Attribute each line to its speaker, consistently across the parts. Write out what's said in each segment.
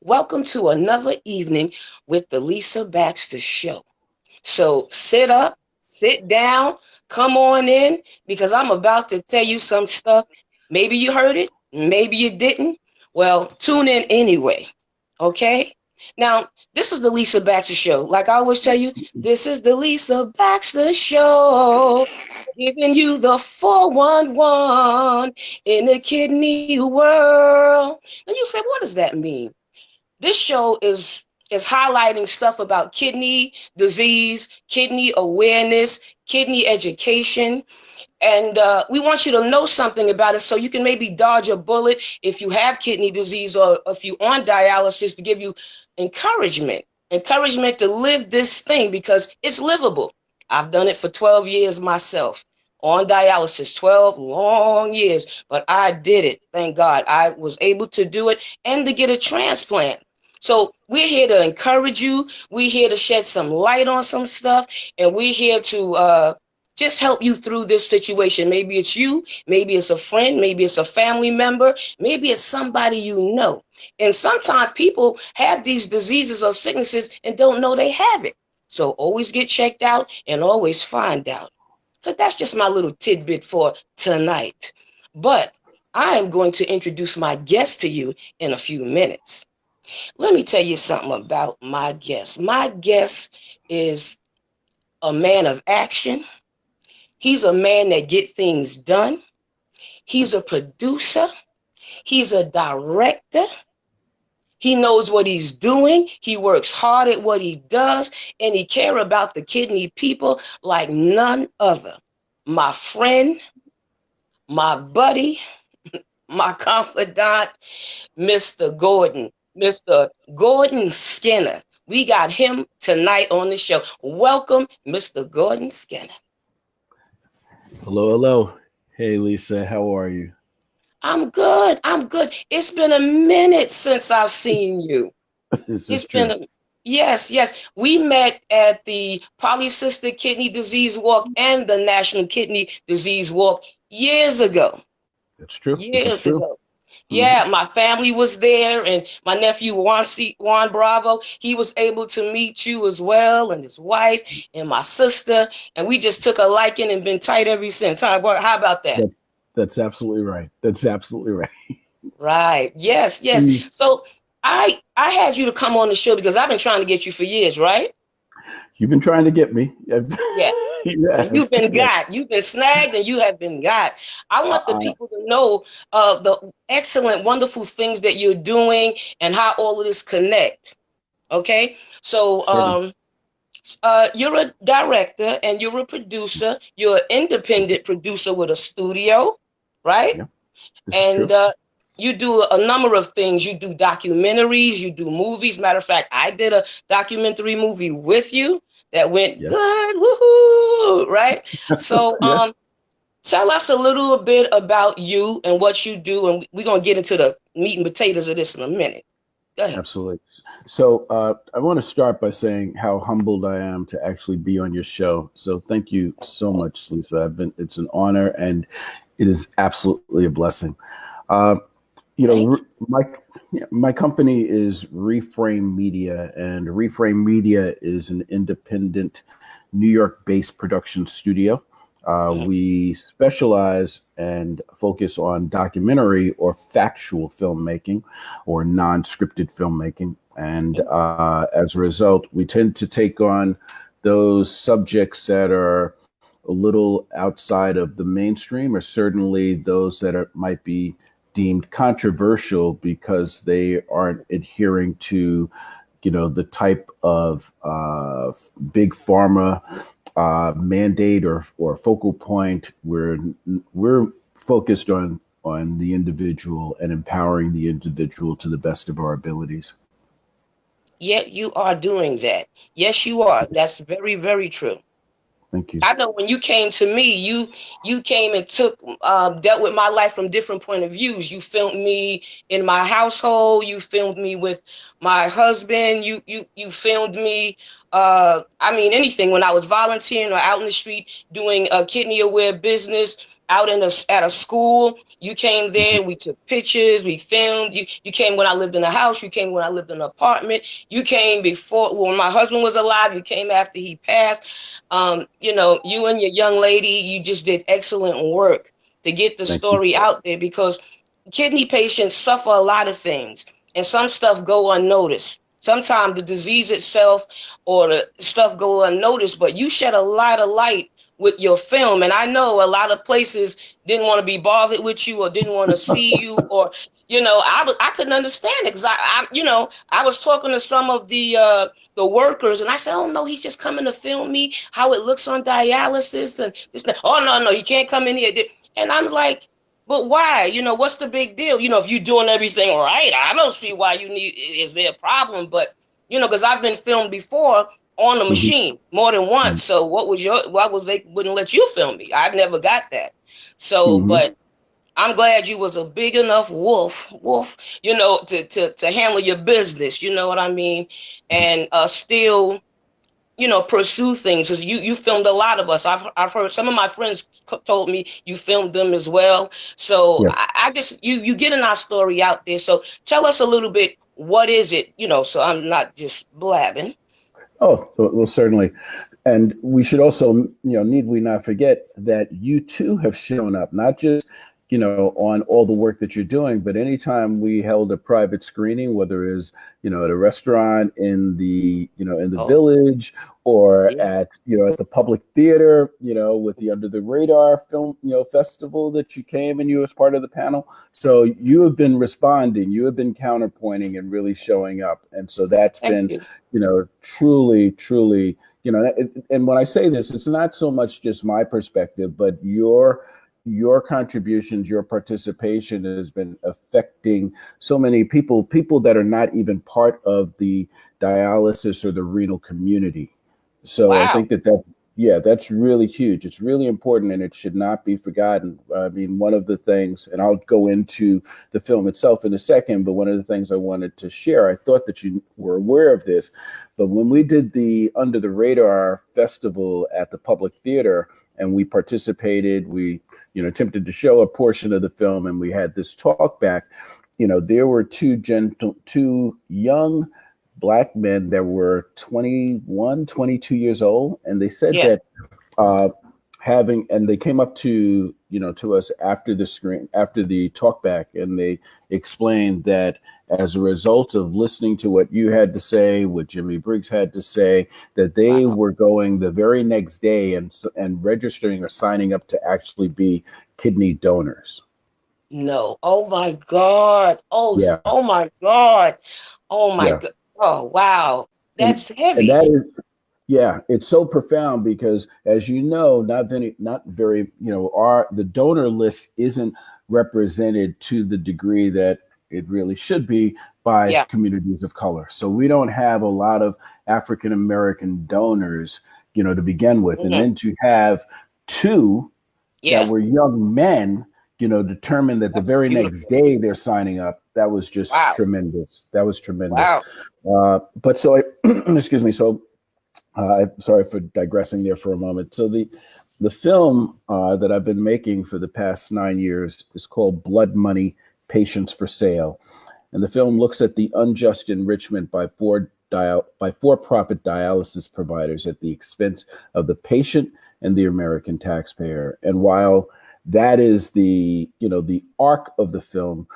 Speaker 1: Welcome to another evening with the Lisa Baxter Show. So sit up, sit down, come on in, because I'm about to tell you some stuff. Maybe you heard it, maybe you didn't. Well, tune in anyway, okay? Now, this is the Lisa Baxter Show. Like I always tell you, this is the Lisa Baxter Show, giving you the 411 in the kidney world. And you say, what does that mean? This show is highlighting stuff about kidney disease, kidney awareness, kidney education. And we want you to know something about it so you can maybe dodge a bullet if you have kidney disease or if you're on dialysis, to give you encouragement to live this thing because it's livable. I've done it for 12 years myself on dialysis, 12 long years, but I did it. Thank God I was able to do it and to get a transplant. So we're here to encourage you. We're here to shed some light on some stuff, and we're here to just help you through this situation. Maybe it's you, maybe it's a friend, maybe it's a family member, maybe it's somebody you know. And sometimes people have these diseases or sicknesses and don't know they have it. So always get checked out and always find out. So that's just my little tidbit for tonight. But I am going to introduce my guest to you in a few minutes. Let me tell you something about my guest. My guest is a man of action. He's a man that gets things done. He's a producer. He's a director. He knows what he's doing. He works hard at what he does, and he cares about the kidney people like none other. My friend, my buddy, my confidant, Mr. Gordon Skinner. We got him tonight on the show. Welcome, Mr. Gordon Skinner.
Speaker 2: Hello, hello. Hey, Lisa, how are you?
Speaker 1: I'm good. It's been a minute since I've seen you.
Speaker 2: This is true.
Speaker 1: Yes. We met at the Polycystic Kidney Disease Walk and the National Kidney Disease Walk years ago.
Speaker 2: That's true.
Speaker 1: Years ago. Yeah, my family was there, and my nephew Juan Bravo, he was able to meet you as well, and his wife and my sister, and we just took a liking and been tight ever since. How about that?
Speaker 2: That's absolutely right.
Speaker 1: Right. Yes. So I had you to come on the show because I've been trying to get you for years, right?
Speaker 2: You've been trying to get me.
Speaker 1: Yeah. You've been got. You've been snagged and you have been got. I want the people to know the excellent, wonderful things that you're doing and how all of this connect. Okay? So you're a director and you're a producer. You're an independent producer with a studio, right?
Speaker 2: Yeah,
Speaker 1: and you do a number of things. You do documentaries, you do movies. Matter of fact, I did a documentary movie with you that went good. Woohoo! Right? So tell us a little bit about you and what you do, and we're going to get into the meat and potatoes of this in a minute. Go ahead.
Speaker 2: Absolutely. So I want to start by saying how humbled I am to actually be on your show. So thank you so much, Lisa. It's an honor, and it is absolutely a blessing. My company is Reframe Media, and Reframe Media is an independent New York-based production studio. We specialize and focus on documentary or factual filmmaking or non-scripted filmmaking. And as a result, we tend to take on those subjects that are a little outside of the mainstream, or certainly those that might be deemed controversial because they aren't adhering to, the type of big pharma mandate or focal point. We're focused on the individual and empowering the individual to the best of our abilities.
Speaker 1: Yet you are doing that. Yes, you are. That's very, very true.
Speaker 2: Thank you.
Speaker 1: I know when you came to me, you came and dealt with my life from different point of views. You filmed me in my household. You filmed me with my husband. You filmed me. Anything when I was volunteering or out in the street doing a kidney aware business. out at a school. You came
Speaker 2: Mhm.
Speaker 1: there. We took pictures. We filmed. You came when I lived in a house. You came when I lived in an apartment. You came before when my husband was alive. You came after he passed. You and your young lady, you just did excellent work to get the
Speaker 2: Thank you.
Speaker 1: story out there, because kidney patients suffer a lot of things, and some stuff go unnoticed. Sometimes the disease itself or the stuff go unnoticed, but you shed a lot of light with your film. And I know a lot of places didn't want to be bothered with you or didn't want to see you, or I couldn't understand it, because I was talking to some of the workers, and I said, oh no, he's just coming to film me how it looks on dialysis and this. Oh no, he can't come in here. And I'm like, but why? What's the big deal? If you're doing everything right, I don't see why you need. Is there a problem? But because I've been filmed before on the
Speaker 2: Mhm.
Speaker 1: machine more than once. So why was they wouldn't let you film me? I never got that. So,
Speaker 2: Mhm.
Speaker 1: but I'm glad you was a big enough wolf, to handle your business. You know what I mean? And still, pursue things, because you filmed a lot of us. I've heard some of my friends told me you filmed them as well. So
Speaker 2: Yes.
Speaker 1: I guess you getting our story out there. So tell us a little bit. What is it? So I'm not just blabbing.
Speaker 2: Oh, well, certainly. And we should also, need we not forget that you too have shown up, not just, on all the work that you're doing, but anytime we held a private screening, whether it is, at a restaurant in the
Speaker 1: Oh,
Speaker 2: village, or
Speaker 1: yeah.
Speaker 2: at the public theater, with the Under the Radar film, festival that you came and you was part of the panel. So you have been responding, you have been counterpointing and really showing up. And so that's
Speaker 1: Thank
Speaker 2: been,
Speaker 1: you.
Speaker 2: truly, truly, and when I say this, it's not so much just my perspective, but your contributions, your participation has been affecting so many people that are not even part of the dialysis or the renal community. So I
Speaker 1: Wow.
Speaker 2: think that yeah, that's really huge. It's really important, and it should not be forgotten. I mean, one of the things, and I'll go into the film itself in a second, but one of the things I wanted to share, I thought that you were aware of this, but when we did the Under the Radar festival at the Public Theater, and we participated, we attempted to show a portion of the film, and we had this talk back. There were two young Black men that were 21, 22 years old, and they said
Speaker 1: Yeah.
Speaker 2: that uh, and they came up to us after the talkback, and they explained that as a result of listening to what you had to say, what Jimmy Briggs had to say, that they
Speaker 1: Wow.
Speaker 2: were going the very next day and registering or signing up to actually be kidney donors.
Speaker 1: No. Oh my God. Oh,
Speaker 2: Yeah,
Speaker 1: oh my God. Oh my
Speaker 2: yeah,
Speaker 1: God. Oh wow.
Speaker 2: and
Speaker 1: That's
Speaker 2: and
Speaker 1: heavy.
Speaker 2: that is, yeah, it's so profound because, as you know, not very, the donor list isn't represented to the degree that it really should be by
Speaker 1: Yeah.
Speaker 2: communities of color. So we don't have a lot of African American donors, to begin with, and
Speaker 1: Hmm.
Speaker 2: then to have two that
Speaker 1: Yeah.
Speaker 2: were young men, determined that the
Speaker 1: That's
Speaker 2: very next
Speaker 1: beautiful.
Speaker 2: day they're signing up. That was just
Speaker 1: Wow.
Speaker 2: tremendous. That was tremendous.
Speaker 1: Wow.
Speaker 2: But so, excuse me. So sorry for digressing there for a moment. So the film that I've been making for the past 9 years is called Blood Money: Patients for Sale, and the film looks at the unjust enrichment by for-profit dialysis providers at the expense of the patient and the American taxpayer. And while that is the arc of the film,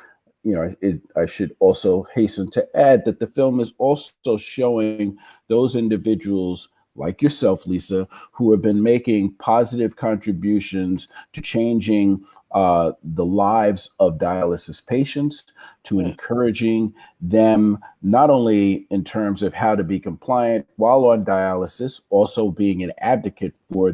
Speaker 2: I should also hasten to add that the film is also showing those individuals like yourself, Lisa, who have been making positive contributions to changing the lives of dialysis patients, to
Speaker 1: Mm.
Speaker 2: encouraging them not only in terms of how to be compliant while on dialysis, also being an advocate for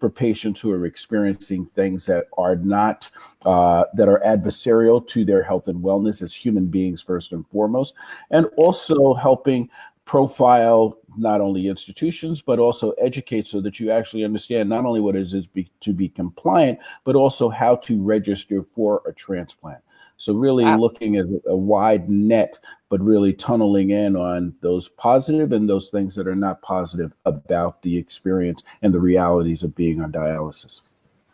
Speaker 2: patients who are experiencing things that are not that are adversarial to their health and wellness as human beings first and foremost, and also helping profile not only institutions but also educate so that you actually understand not only what it is to be compliant, but also how to register for a transplant. So really
Speaker 1: Wow.
Speaker 2: looking at a wide net, but really tunneling in on those positive and those things that are not positive about the experience and the realities of being on dialysis.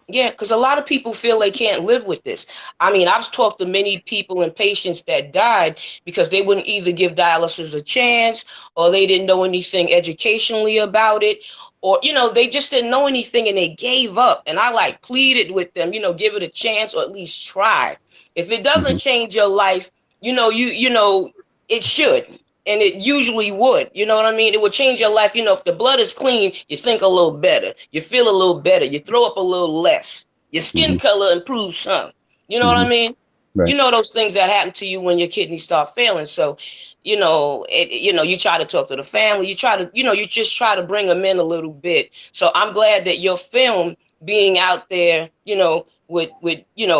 Speaker 1: Yeah, because a lot of people feel they can't live with this. I mean, I've talked to many people and patients that died because they wouldn't either give dialysis a chance, or they didn't know anything educationally about it, or, they just didn't know anything and they gave up. And I like pleaded with them, give it a chance or at least try. If it doesn't
Speaker 2: Hmm.
Speaker 1: change your life, it should. And it usually would, you know what I mean? It would change your life. If the blood is clean, you think a little better. You feel a little better. You throw up a little less. Your skin
Speaker 2: Hmm.
Speaker 1: color improves some. You know what I
Speaker 2: Hmm.
Speaker 1: mean?
Speaker 2: Right.
Speaker 1: Those things that happen to you when your kidneys start failing. So, you try to talk to the family. You try to, you just try to bring them in a little bit. So I'm glad that your film being out there, with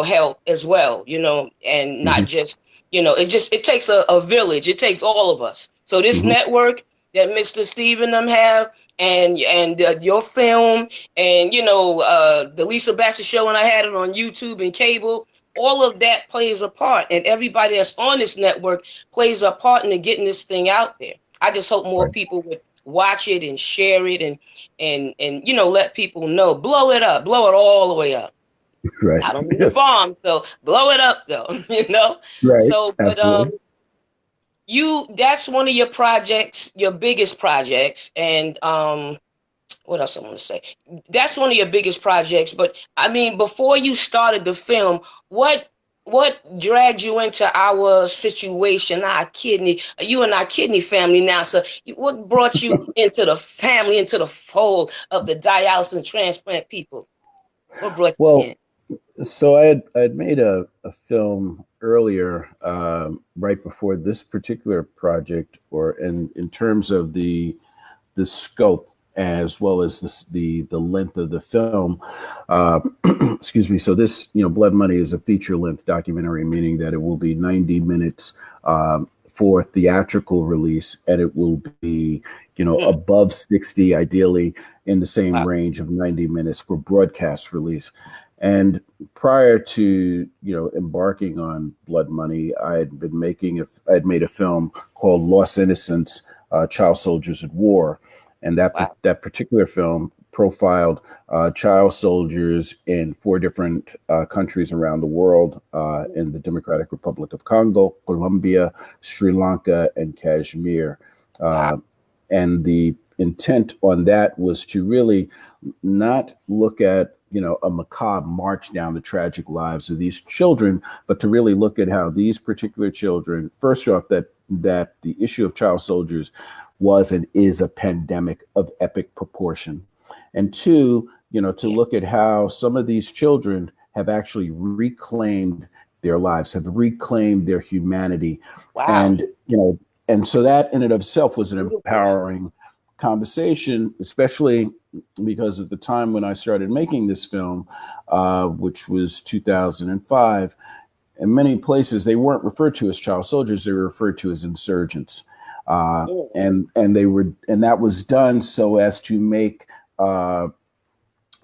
Speaker 1: help as well, and not
Speaker 2: Hmm.
Speaker 1: just it takes a village. It takes all of us. So this
Speaker 2: Hmm.
Speaker 1: network that Mr. Steve and them have, and your film, and the Lisa Baxter show, and I had it on YouTube and cable. All of that plays a part, and everybody that's on this network plays a part in getting this thing out there. I just hope more
Speaker 2: Right.
Speaker 1: people would watch it and share it, and let people know. Blow it up, blow it all the way up.
Speaker 2: Right.
Speaker 1: I don't mean to
Speaker 2: Yes.
Speaker 1: bomb, so blow it up though,
Speaker 2: Right.
Speaker 1: So, but
Speaker 2: Absolutely.
Speaker 1: that's one of your projects, your biggest projects, and what else I want to say? That's one of your biggest projects. But I mean, before you started the film, what dragged you into our situation, you and our kidney family now? So, what brought you into the family, into the fold of the dialysis and transplant people? What brought you
Speaker 2: Well,
Speaker 1: in?
Speaker 2: so I had made a film earlier, right before this particular project, or in terms of the scope as well as the length of the film. Uh, excuse me. So this, Blood Money is a feature length documentary, meaning that it will be 90 minutes for theatrical release, and it will be,
Speaker 1: Hmm.
Speaker 2: above 60, ideally in the same
Speaker 1: Wow.
Speaker 2: range of 90 minutes for broadcast release. And prior to embarking on Blood Money, I had made a film called Lost Innocents, Child Soldiers at War, and
Speaker 1: Wow.
Speaker 2: that particular film profiled child soldiers in four different countries around the world, in the Democratic Republic of Congo, Colombia, Sri Lanka, and Kashmir.
Speaker 1: Wow.
Speaker 2: Uh, and the intent on that was to really not look at a macabre march down the tragic lives of these children, but to really look at how these particular children, first off, that the issue of child soldiers was and is a pandemic of epic proportion, and two, to
Speaker 1: Yeah.
Speaker 2: look at how some of these children have actually reclaimed their lives, have reclaimed their humanity,
Speaker 1: Wow.
Speaker 2: and and so that in and of itself was an
Speaker 1: Beautiful.
Speaker 2: empowering conversation, especially because at the time when I started making this film, which was 2005, in many places they weren't referred to as child soldiers; they were referred to as insurgents,
Speaker 1: Mm.
Speaker 2: and that was done so as to make uh,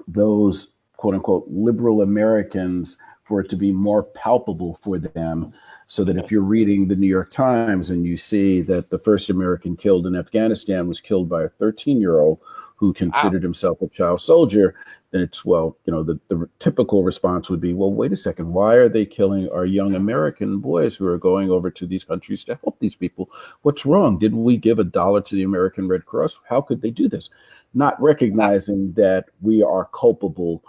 Speaker 2: those quote unquote liberal Americans, for it to be more palpable for them. So that if you're reading the New York Times and you see that the first American killed in Afghanistan was killed by a 13-year-old who
Speaker 1: Wow.
Speaker 2: considered himself a child soldier, then it's, well, the typical response would be, well, wait a second, why are they killing our young American boys who are going over to these countries to help these people? What's wrong? Did we give $1 to the American Red Cross? How could they do this? Not
Speaker 1: Wow.
Speaker 2: recognizing that we are culpable.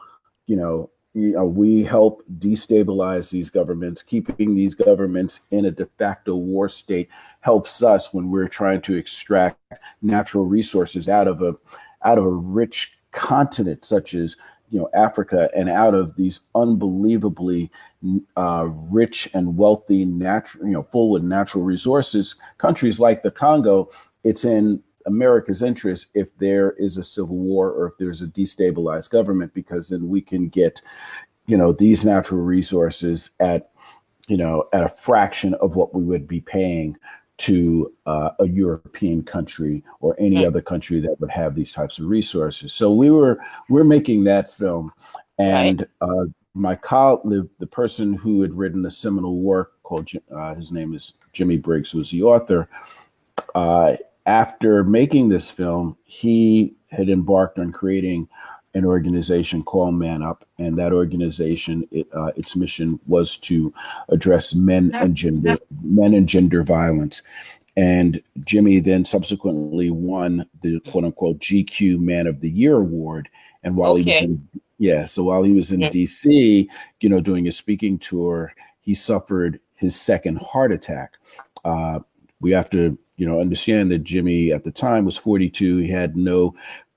Speaker 2: We help destabilize these governments. Keeping these governments in a de facto war state helps us when we're trying to extract natural resources out of a rich continent such as Africa, and out of these unbelievably rich and wealthy natural, full with natural resources countries like the Congo. It's in America's interest if there is a civil war or if there's a destabilized government, because then we can get these natural resources at a fraction of what we would be paying to a European country or any
Speaker 1: Mm.
Speaker 2: other country that would have these types of resources. So we're making that film,
Speaker 1: Right.
Speaker 2: and my colleague, the person who had written a seminal work called, his name is Jimmy Briggs, who was the author. Uh, After making this film, he had embarked on creating an organization called Man Up, and that organization, its mission was to address men and gender violence. And Jimmy then subsequently won the quote unquote GQ Man of the Year award. And while he was
Speaker 1: Okay.
Speaker 2: in, yeah, so while he was in DC, doing a speaking tour, he suffered his second heart attack. We have to, understand that Jimmy at the time was 42. He had no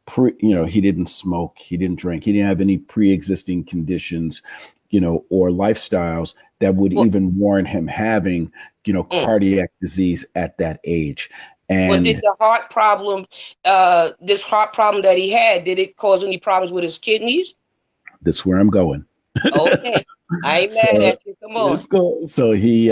Speaker 2: he didn't smoke, he didn't drink, he didn't have any pre-existing conditions, or lifestyles that would even warrant him having, cardiac disease at that age.
Speaker 1: Well, did
Speaker 2: And
Speaker 1: the heart problem, this heart problem that he had, did it cause any problems with his kidneys?
Speaker 2: that's where I'm going.
Speaker 1: Okay. I ain't mad
Speaker 2: So
Speaker 1: at you. Come on.
Speaker 2: let's go. So he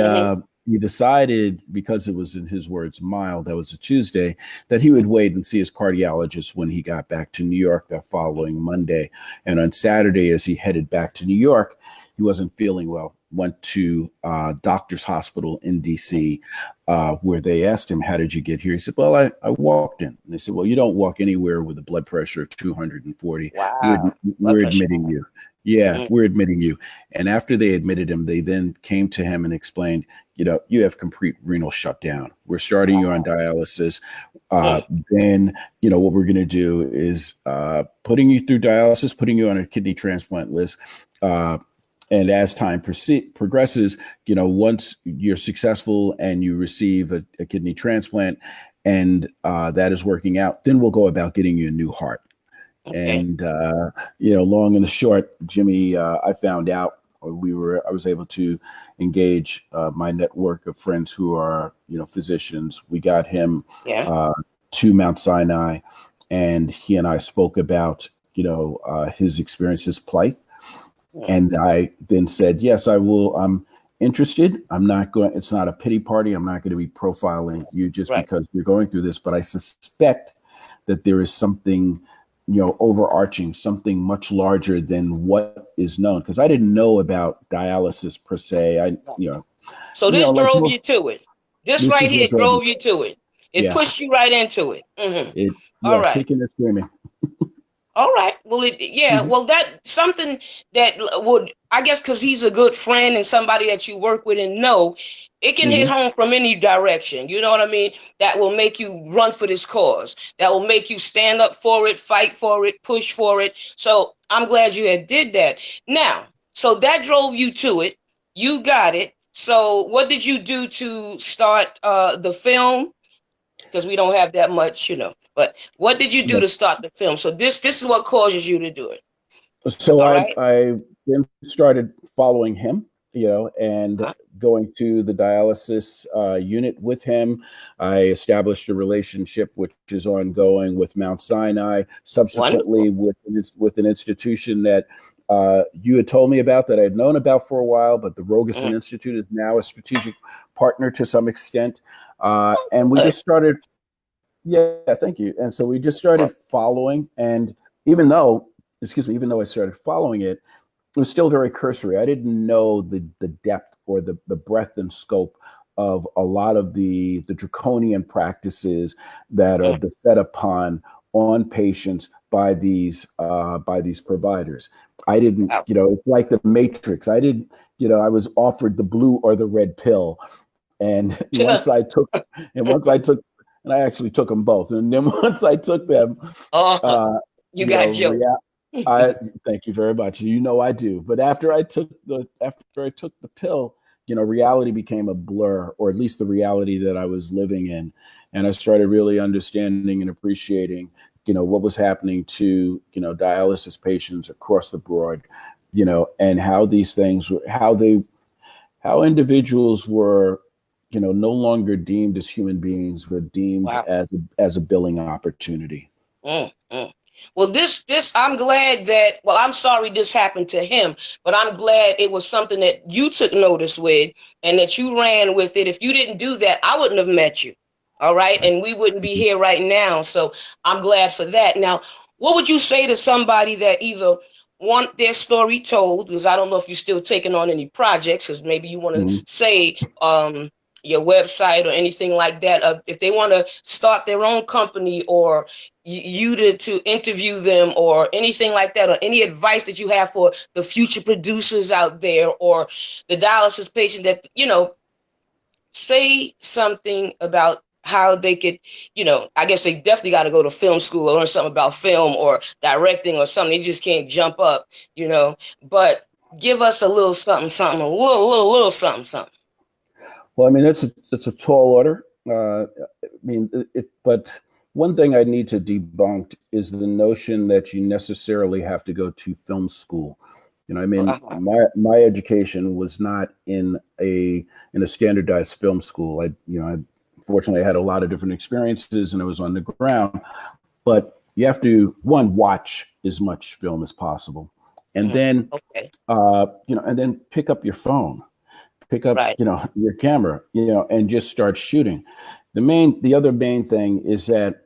Speaker 2: decided, because it was, in his words, mild, that was a Tuesday, that he would wait and see his cardiologist when he got back to New York that following Monday. And on Saturday, as he headed back to New York, he wasn't feeling well. Went to Doctor's Hospital in DC, where they asked him, "How did you get here?" He said, "Well, I walked in." And they said, "Well, you don't walk anywhere with a blood pressure of 240.
Speaker 1: Wow.
Speaker 2: We're admitting you." Yeah, we're admitting you. And after they admitted him, they then came to him and explained, you have complete renal shutdown. We're starting you on dialysis. Then, what we're going to do is putting you through dialysis, putting you on a kidney transplant list. And as time progresses, once you're successful and you receive a kidney transplant and that is working out, then we'll go about getting you a new heart.
Speaker 1: Okay.
Speaker 2: And, long and the short, Jimmy, I found out I was able to engage my network of friends who are, physicians. We got him to Mount Sinai, and he and I spoke about, his experience, his plight. And I then said, yes, I will. I'm interested. I'm not going, it's not a pity party. I'm not going to be profiling you just because you're going through this, but I suspect that there is something, overarching, something much larger than what is known. Because I didn't know about dialysis per se.
Speaker 1: So this drove you to it. This right here drove you to it. It pushed you right into it. All right.
Speaker 2: Kicking and screaming.
Speaker 1: All right. Well, well, that's something that would, I guess, because he's a good friend and somebody that you work with and know, it can hit home from any direction. You know what I mean? That will make you run for this cause. That will make you stand up for it, fight for it, push for it. So I'm glad you had did that. Now, so that drove you to it. You got it. So what did you do to start the film? Because we don't have that much, But what did you do to start the film? So this is what causes you to do it.
Speaker 2: So I then started following him, and going to the dialysis unit with him. I established a relationship which is ongoing with Mount Sinai, subsequently with an institution that you had told me about, that I had known about for a while, but the Rogerson Institute is now a strategic partner to some extent. And we just started, thank you. And so we just started following, and even though I started following it, it was still very cursory. I didn't know the depth or the breadth and scope of a lot of the draconian practices that are beset upon on patients by these providers. I didn't, it's like the Matrix. I didn't, I was offered the blue or the red pill. And once I took, and I actually took them both. And then once I took them,
Speaker 1: you got joked.
Speaker 2: Thank you very much. I do. But after I took the pill, reality became a blur, or at least the reality that I was living in. And I started really understanding and appreciating, what was happening to, dialysis patients across the board, and how these things were, how individuals were, no longer deemed as human beings, but deemed as a billing opportunity.
Speaker 1: Well, this, I'm glad that, I'm sorry this happened to him, but I'm glad it was something that you took notice with and that you ran with it. If you didn't do that, I wouldn't have met you. All right. And we wouldn't be here right now. So I'm glad for that. Now, what would you say to somebody that either want their story told, because I don't know if you're still taking on any projects, because maybe you want to say, your website or anything like that, if they want to start their own company, or you to interview them, or anything like that, or any advice that you have for the future producers out there, or the dialysis patient, that, say something about how they could, I guess they definitely got to go to film school or learn something about film or directing or something. They just can't jump up, but give us a little something, a little something.
Speaker 2: Well, I mean, it's a tall order. But one thing I need to debunk is the notion that you necessarily have to go to film school. My education was not in a standardized film school. I fortunately had a lot of different experiences, and I was on the ground. But you have to, one, watch as much film as possible, and then and then pick up your phone, pick up your camera, and just start shooting. The other main thing is that,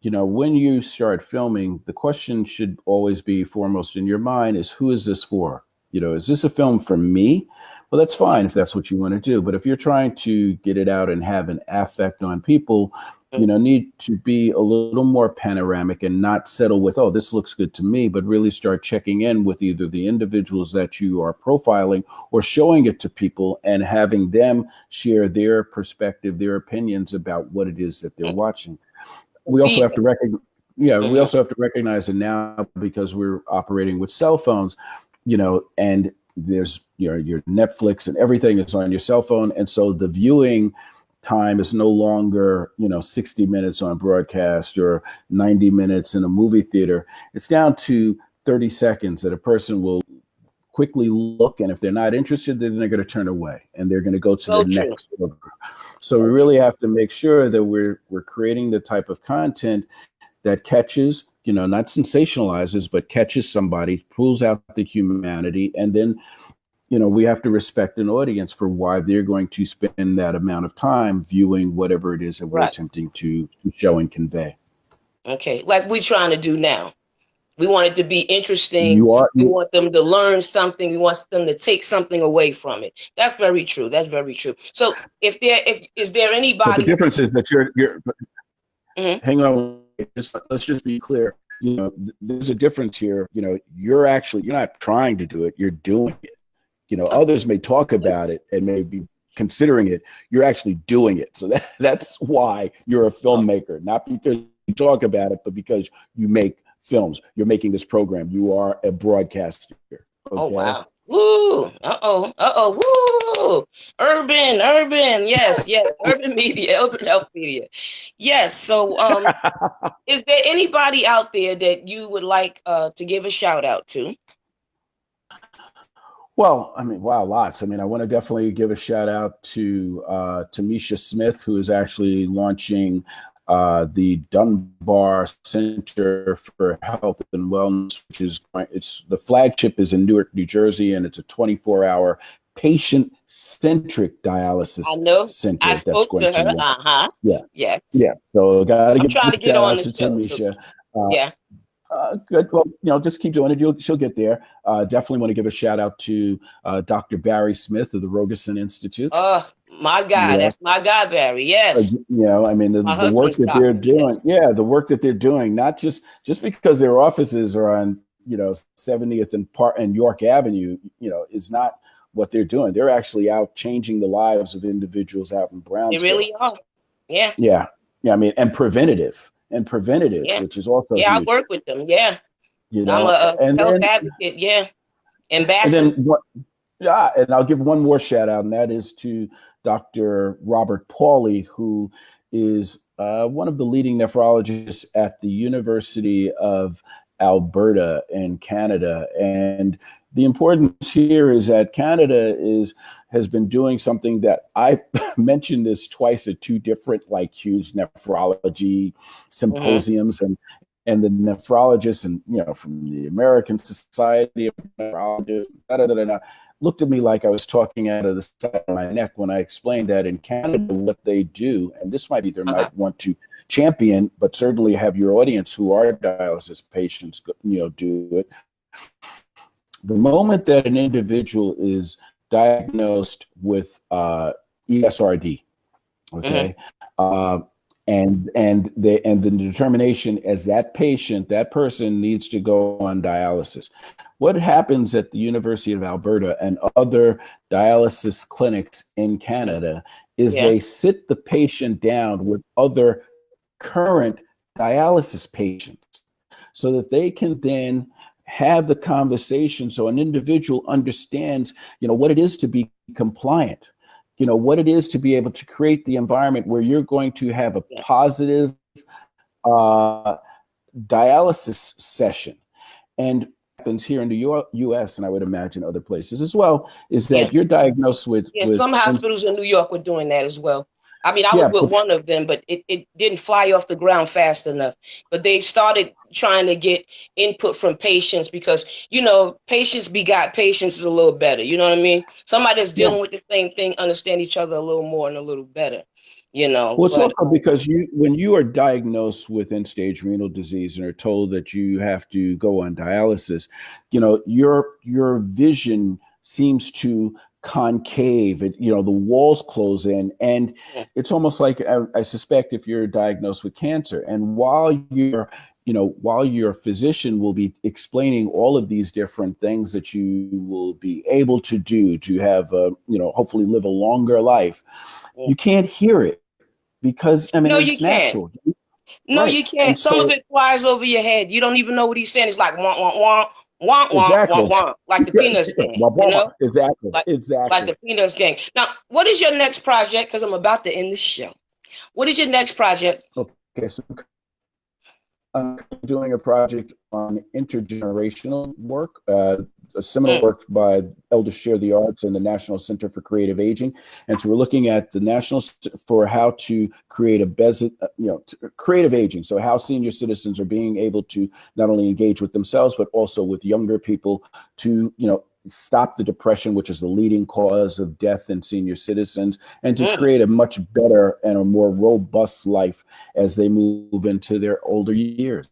Speaker 2: when you start filming, the question should always be foremost in your mind is, who is this for? Is this a film for me? Well, that's fine if that's what you want to do. But if you're trying to get it out and have an affect on people, need to be a little more panoramic and not settle with, oh, this looks good to me, but really start checking in with either the individuals that you are profiling or showing it to people and having them share their perspective, their opinions about what it is that they're watching. We also have to recognize, we also have to recognize that now, because we're operating with cell phones, and there's your Netflix and everything is on your cell phone. And so the viewing time is no longer, 60 minutes on broadcast or 90 minutes in a movie theater. It's down to 30 seconds that a person will quickly look, and if they're not interested, then they're going to turn away and they're going to go to the next program. So we really have to make sure that we're creating the type of content that catches, not sensationalizes, but catches somebody, pulls out the humanity, and then, we have to respect an audience for why they're going to spend that amount of time viewing whatever it is that we're attempting to show and convey.
Speaker 1: Okay, like we're trying to do now. We want it to be interesting. We want them to learn something. We want them to take something away from it. That's very true. That's very true. So is there anybody?
Speaker 2: But the difference is that you're hang on. Let's just be clear. There's a difference here. You're not trying to do it. You're doing it. Others may talk about it and may be considering it. You're actually doing it. So that's why you're a filmmaker, not because you talk about it, but because you make films. You're making this program. You are a broadcaster. Okay?
Speaker 1: Oh, wow. Woo. Woo. Urban. Yes. Urban media, urban health media. Yes. So, is there anybody out there that you would like to give a shout out to?
Speaker 2: Well, lots. I want to definitely give a shout out to Tamisha Smith, who is actually launching the Dunbar Center for Health and Wellness, which the flagship is in Newark, New Jersey, and it's a 24-hour patient-centric dialysis center.
Speaker 1: I spoke to her.
Speaker 2: Yeah. So got to
Speaker 1: get on
Speaker 2: to
Speaker 1: show.
Speaker 2: Tamisha.
Speaker 1: Yeah.
Speaker 2: Good. Well, just keep doing it. She'll get there. Definitely want to give a shout out to Dr. Barry Smith of the Rogerson Institute.
Speaker 1: Oh, my God. That's my guy, Barry. Yes.
Speaker 2: The work that they're doing. Yeah, the work that they're doing, not just because their offices are on, 70th and York Avenue, is not what they're doing. They're actually out changing the lives of individuals out in Brownsville.
Speaker 1: They really are. Yeah.
Speaker 2: Yeah. And preventative. Which is also huge.
Speaker 1: I work with them. Yeah, I'm a health advocate. Yeah, ambassador.
Speaker 2: And I'll give one more shout out, and that is to Dr. Robert Pauly, who is one of the leading nephrologists at the University of Alberta in Canada. And the importance here is that Canada has been doing something that I've mentioned this twice at two different huge nephrology symposiums, and the nephrologists and from the American Society of Nephrologists looked at me like I was talking out of the side of my neck when I explained that in Canada what they do, and this might be they might want to champion, but certainly have your audience who are dialysis patients do it. The moment that an individual is diagnosed with ESRD, Okay. Uh, and the determination as that patient, that person needs to go on dialysis. What happens at the University of Alberta and other dialysis clinics in Canada is
Speaker 1: Yeah.
Speaker 2: they sit the patient down with other current dialysis patients so that they can then have the conversation so an individual understands, what it is to be compliant, what it is to be able to create the environment where you're going to have a positive dialysis session. And happens here in the U.S. and I would imagine other places as well, is that you're diagnosed with
Speaker 1: some hospitals in New York were doing that as well. I mean, I was with one of them, but it didn't fly off the ground fast enough. But they started trying to get input from patients because, patients begot patients is a little better. You know what I mean? Somebody that's dealing with the same thing understand each other a little more and a little better. Well,
Speaker 2: it's also because when you are diagnosed with end-stage renal disease and are told that you have to go on dialysis, your vision seems to concave. The walls close in, and it's almost like I suspect if you're diagnosed with cancer, and while your physician will be explaining all of these different things that you will be able to do to have, hopefully live a longer life, you can't hear it. Because it's natural.
Speaker 1: No, you can't. And some of it flies over your head. You don't even know what he's saying. It's like wah wah wah wah wah wah wah, like the Peanuts gang.
Speaker 2: Exactly.
Speaker 1: Like the Peanuts gang. Now, what is your next project? Because I'm about to end the show. What is your next project?
Speaker 2: Okay, so I'm doing a project on intergenerational work, a similar work by Elders Share the Arts and the National Center for Creative Aging. And so we're looking at the National for how to create creative aging. So how senior citizens are being able to not only engage with themselves, but also with younger people to, stop the depression, which is the leading cause of death in senior citizens, and to create a much better and a more robust life as they move into their older years.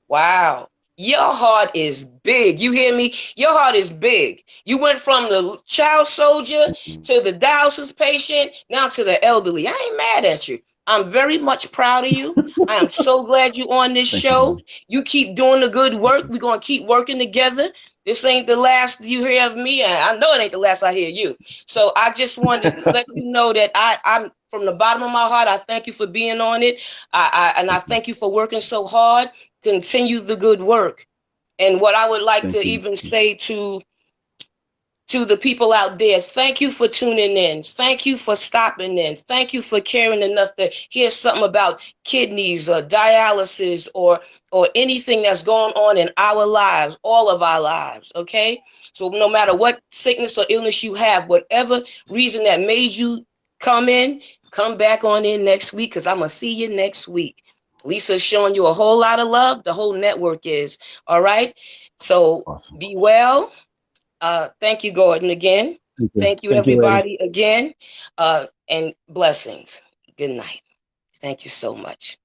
Speaker 1: Wow. Your heart is big. You hear me? Your heart is big. You went from the child soldier to the dialysis patient, now to the elderly. I ain't mad at you. I'm very much proud of you. I am so glad you're on this show. You keep doing the good work. We're going to keep working together. This ain't the last you hear of me. I know it ain't the last I hear you. So I just wanted to let you know that I'm from the bottom of my heart. I thank you for being on it. And I thank you for working so hard. Continue the good work. And what I would like to even say to the people out there, thank you for tuning in. Thank you for stopping in. Thank you for caring enough to hear something about kidneys or dialysis or anything that's going on in our lives, all of our lives, okay? So no matter what sickness or illness you have, whatever reason that made you come back on in next week, because I'm going to see you next week. Lisa's showing you a whole lot of love. The whole network is. All right? So Be well. Thank you, Gordon, again. Thank you, everybody, again. And blessings. Good night. Thank you so much.